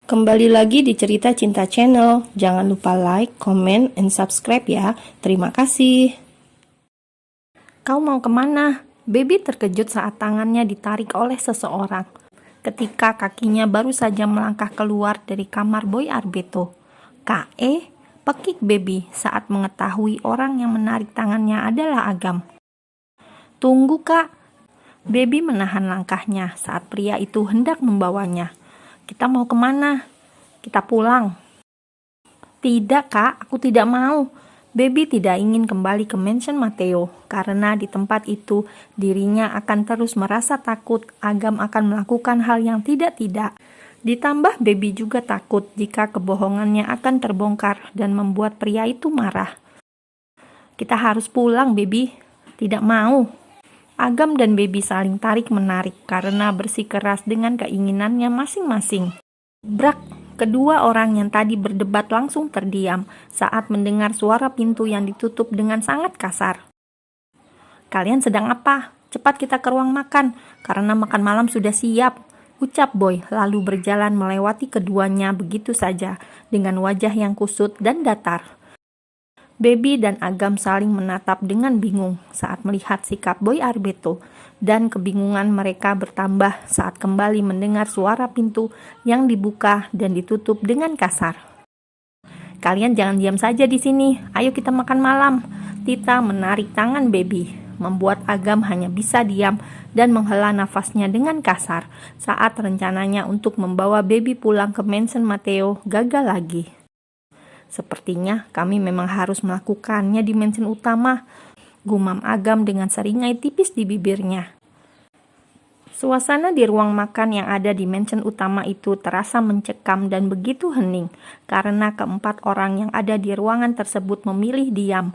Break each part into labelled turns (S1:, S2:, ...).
S1: Kembali lagi di Cerita Cinta Channel. Jangan lupa like, comment, and subscribe ya. Terima kasih. Kau mau kemana? Baby terkejut saat tangannya ditarik oleh seseorang. Ketika kakinya baru saja melangkah keluar dari kamar Boy Arbeto. Pekik Baby saat mengetahui orang yang menarik tangannya adalah Agam. Tunggu kak. Baby menahan langkahnya saat pria itu hendak membawanya. Kita mau kemana? Kita pulang. Tidak kak, aku tidak mau. Baby tidak ingin kembali ke mansion Matteo karena di tempat itu dirinya akan terus merasa takut Agam akan melakukan hal yang tidak-tidak. Ditambah Baby juga takut jika kebohongannya akan terbongkar dan membuat pria itu marah. Kita harus pulang, Baby. Tidak mau. Agam dan Baby saling tarik-menarik karena bersikeras dengan keinginannya masing-masing. Brak, kedua orang yang tadi berdebat langsung terdiam saat mendengar suara pintu yang ditutup dengan sangat kasar. Kalian sedang apa? Cepat kita ke ruang makan, karena makan malam sudah siap, ucap Boy lalu berjalan melewati keduanya begitu saja dengan wajah yang kusut dan datar. Baby dan Agam saling menatap dengan bingung saat melihat sikap Boy Arbeto, dan kebingungan mereka bertambah saat kembali mendengar suara pintu yang dibuka dan ditutup dengan kasar. Kalian jangan diam saja di sini, ayo kita makan malam. Tita menarik tangan Baby, membuat Agam hanya bisa diam dan menghela nafasnya dengan kasar saat rencananya untuk membawa Baby pulang ke mansion Matteo gagal lagi. Sepertinya kami memang harus melakukannya di mansion utama, gumam Agam dengan seringai tipis di bibirnya. Suasana di ruang makan yang ada di mansion utama itu terasa mencekam dan begitu hening, karena keempat orang yang ada di ruangan tersebut memilih diam.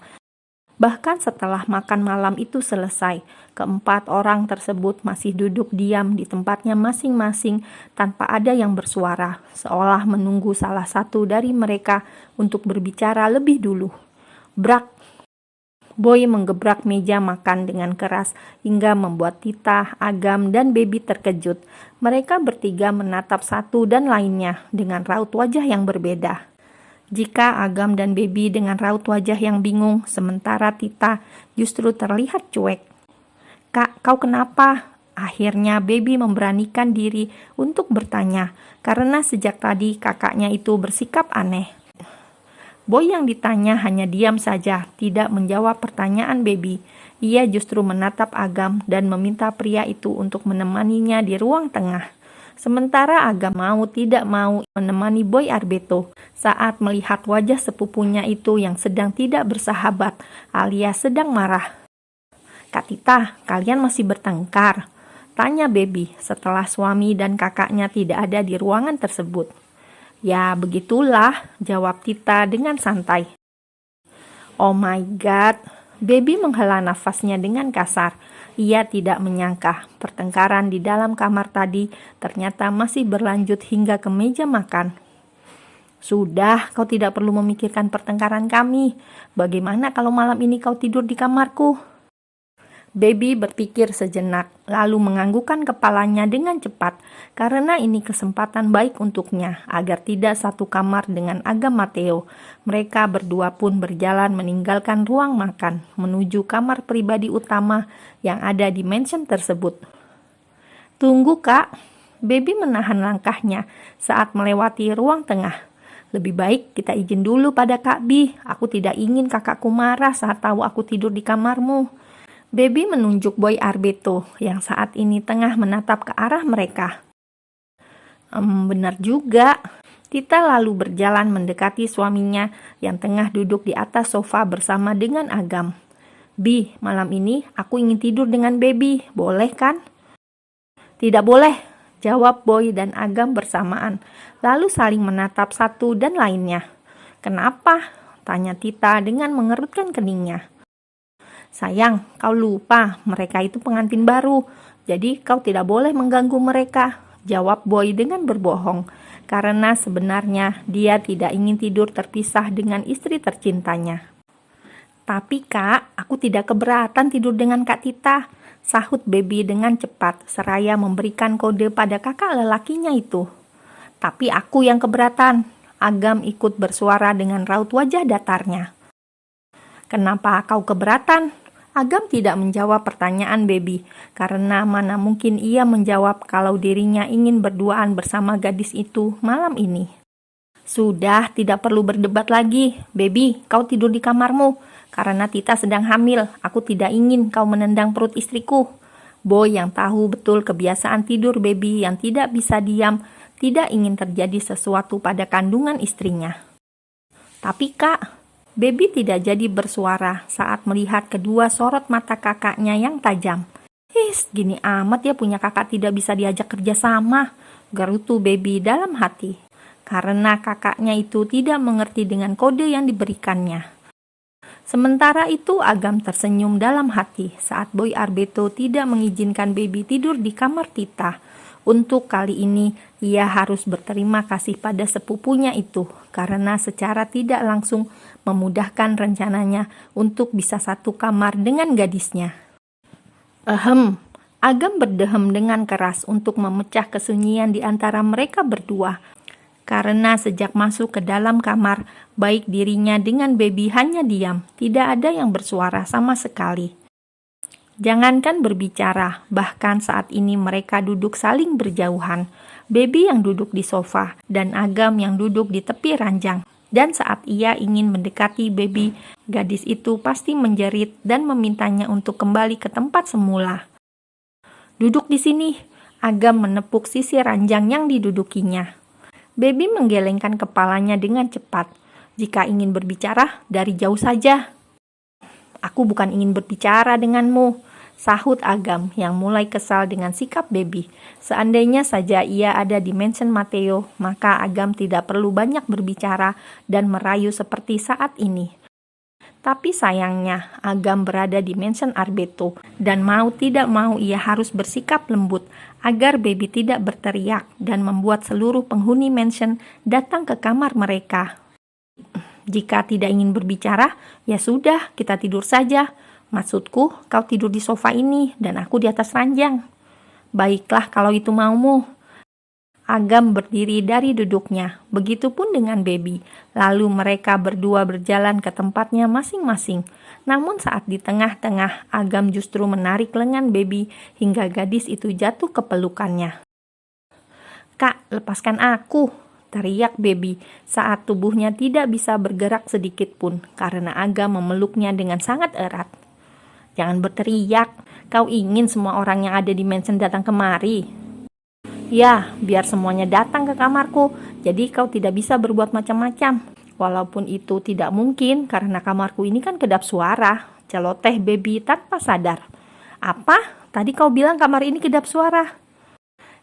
S1: Bahkan setelah makan malam itu selesai, keempat orang tersebut masih duduk diam di tempatnya masing-masing tanpa ada yang bersuara, seolah menunggu salah satu dari mereka untuk berbicara lebih dulu. Brak! Boy menggebrak meja makan dengan keras hingga membuat Tita, Agam, dan Baby terkejut. Mereka bertiga menatap satu dan lainnya dengan raut wajah yang berbeda. Jika Agam dan Baby dengan raut wajah yang bingung, sementara Tita justru terlihat cuek. Kak, kau kenapa? Akhirnya Baby memberanikan diri untuk bertanya, karena sejak tadi kakaknya itu bersikap aneh. Boy yang ditanya hanya diam saja, tidak menjawab pertanyaan Baby. Ia justru menatap Agam dan meminta pria itu untuk menemaninya di ruang tengah. Sementara Agam mau tidak mau menemani Boy Arbeto saat melihat wajah sepupunya itu yang sedang tidak bersahabat alias sedang marah. Kak Tita, kalian masih bertengkar? Tanya Baby setelah suami dan kakaknya tidak ada di ruangan tersebut. Ya begitulah, jawab Tita dengan santai. Oh my god, Baby menghela nafasnya dengan kasar. Ia tidak menyangka pertengkaran di dalam kamar tadi ternyata masih berlanjut hingga ke meja makan. Sudah, kau tidak perlu memikirkan pertengkaran kami. Bagaimana kalau malam ini kau tidur di kamarku? Baby berpikir sejenak, lalu menganggukkan kepalanya dengan cepat, karena ini kesempatan baik untuknya, agar tidak satu kamar dengan Agam Matteo. Mereka berdua pun berjalan meninggalkan ruang makan, menuju kamar pribadi utama yang ada di mansion tersebut. Tunggu kak, Baby menahan langkahnya saat melewati ruang tengah. Lebih baik kita izin dulu pada Kak Bi, aku tidak ingin kakakku marah saat tahu aku tidur di kamarmu. Baby menunjuk Boy Arbeto yang saat ini tengah menatap ke arah mereka. Benar juga. Tita lalu berjalan mendekati suaminya yang tengah duduk di atas sofa bersama dengan Agam. Bi, malam ini aku ingin tidur dengan Baby, boleh kan? Tidak boleh, jawab Boy dan Agam bersamaan, lalu saling menatap satu dan lainnya. Kenapa? Tanya Tita dengan mengerutkan keningnya. Sayang, kau lupa mereka itu pengantin baru, jadi kau tidak boleh mengganggu mereka, jawab Boy dengan berbohong, karena sebenarnya dia tidak ingin tidur terpisah dengan istri tercintanya. Tapi kak, aku tidak keberatan tidur dengan Kak Tita, sahut Baby dengan cepat seraya memberikan kode pada kakak lelakinya itu. Tapi aku yang keberatan. Agam ikut bersuara dengan raut wajah datarnya. Kenapa kau keberatan? Agam tidak menjawab pertanyaan Baby, karena mana mungkin ia menjawab kalau dirinya ingin berduaan bersama gadis itu malam ini. Sudah, tidak perlu berdebat lagi. Baby, kau tidur di kamarmu. Karena Tita sedang hamil, aku tidak ingin kau menendang perut istriku. Boy yang tahu betul kebiasaan tidur Baby yang tidak bisa diam, tidak ingin terjadi sesuatu pada kandungan istrinya. Tapi Kak, Baby tidak jadi bersuara saat melihat kedua sorot mata kakaknya yang tajam. Gini amat ya punya kakak tidak bisa diajak kerja sama, gerutu Baby dalam hati. Karena kakaknya itu tidak mengerti dengan kode yang diberikannya. Sementara itu Agam tersenyum dalam hati saat Boy Arbeto tidak mengizinkan Baby tidur di kamar Tita. Untuk kali ini, ia harus berterima kasih pada sepupunya itu, karena secara tidak langsung memudahkan rencananya untuk bisa satu kamar dengan gadisnya. Agam berdehem dengan keras untuk memecah kesunyian di antara mereka berdua, karena sejak masuk ke dalam kamar, baik dirinya dengan Baby hanya diam, tidak ada yang bersuara sama sekali. Jangankan berbicara, bahkan saat ini mereka duduk saling berjauhan. Baby yang duduk di sofa dan Agam yang duduk di tepi ranjang. Dan saat ia ingin mendekati Baby, gadis itu pasti menjerit dan memintanya untuk kembali ke tempat semula. Duduk di sini, Agam menepuk sisi ranjang yang didudukinya. Baby menggelengkan kepalanya dengan cepat. Jika ingin berbicara, dari jauh saja. Aku bukan ingin berbicara denganmu, sahut Agam yang mulai kesal dengan sikap Baby. Seandainya saja ia ada di mansion Matteo, maka Agam tidak perlu banyak berbicara dan merayu seperti saat ini. Tapi sayangnya, Agam berada di mansion Arbeto dan mau tidak mau ia harus bersikap lembut agar Baby tidak berteriak dan membuat seluruh penghuni mansion datang ke kamar mereka. Jika tidak ingin berbicara, ya sudah, kita tidur saja. Maksudku, kau tidur di sofa ini dan aku di atas ranjang. Baiklah kalau itu maumu. Agam berdiri dari duduknya, begitupun dengan Baby. Lalu mereka berdua berjalan ke tempatnya masing-masing. Namun saat di tengah-tengah, Agam justru menarik lengan Baby hingga gadis itu jatuh ke pelukannya. Kak, lepaskan aku, teriak Baby saat tubuhnya tidak bisa bergerak sedikit pun karena Agam memeluknya dengan sangat erat. Jangan berteriak, kau ingin semua orang yang ada di mansion datang kemari. Ya, biar semuanya datang ke kamarku, jadi kau tidak bisa berbuat macam-macam. Walaupun itu tidak mungkin karena kamarku ini kan kedap suara, celoteh Baby tanpa sadar. Apa? Tadi kau bilang kamar ini kedap suara?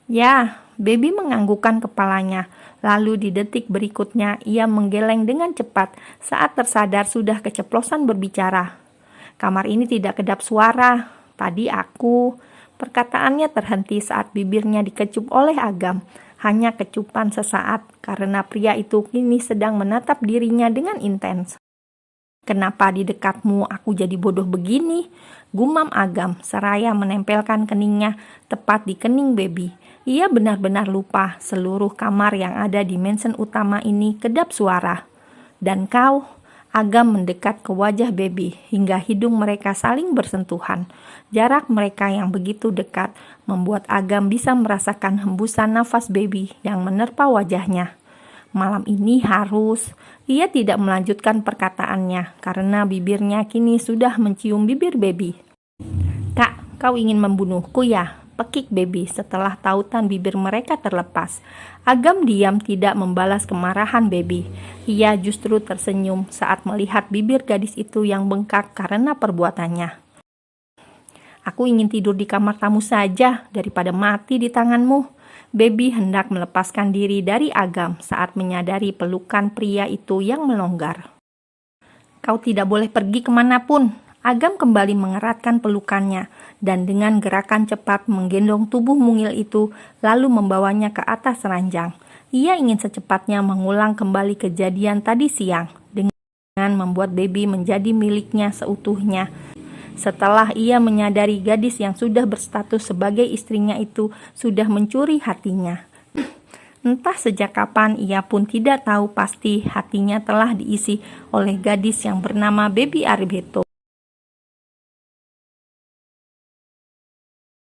S1: Ya, Baby menganggukkan kepalanya. Lalu di detik berikutnya ia menggeleng dengan cepat saat tersadar sudah keceplosan berbicara. Kamar ini tidak kedap suara. Tadi aku... Perkataannya terhenti saat bibirnya dikecup oleh Agam. Hanya kecupan sesaat karena pria itu kini sedang menatap dirinya dengan intens. Kenapa di dekatmu aku jadi bodoh begini? Gumam Agam seraya menempelkan keningnya tepat di kening Baby. Ia benar-benar lupa seluruh kamar yang ada di mansion utama ini kedap suara. Dan kau... Agam mendekat ke wajah Baby hingga hidung mereka saling bersentuhan. Jarak mereka yang begitu dekat membuat Agam bisa merasakan hembusan nafas Baby yang menerpa wajahnya. Malam ini harus... Ia tidak melanjutkan perkataannya karena bibirnya kini sudah mencium bibir Baby. Kak, kau ingin membunuhku ya? Pekik Baby setelah tautan bibir mereka terlepas. Agam diam tidak membalas kemarahan Baby. Ia justru tersenyum saat melihat bibir gadis itu yang bengkak karena perbuatannya. Aku ingin tidur di kamar tamu saja daripada mati di tanganmu. Baby hendak melepaskan diri dari Agam saat menyadari pelukan pria itu yang melonggar. Kau tidak boleh pergi kemanapun. Agam kembali mengeratkan pelukannya dan dengan gerakan cepat menggendong tubuh mungil itu lalu membawanya ke atas ranjang. Ia ingin secepatnya mengulang kembali kejadian tadi siang dengan membuat Baby menjadi miliknya seutuhnya. Setelah ia menyadari gadis yang sudah berstatus sebagai istrinya itu sudah mencuri hatinya. Entah sejak kapan, ia pun tidak tahu pasti hatinya telah diisi oleh gadis yang bernama Baby Aribeto.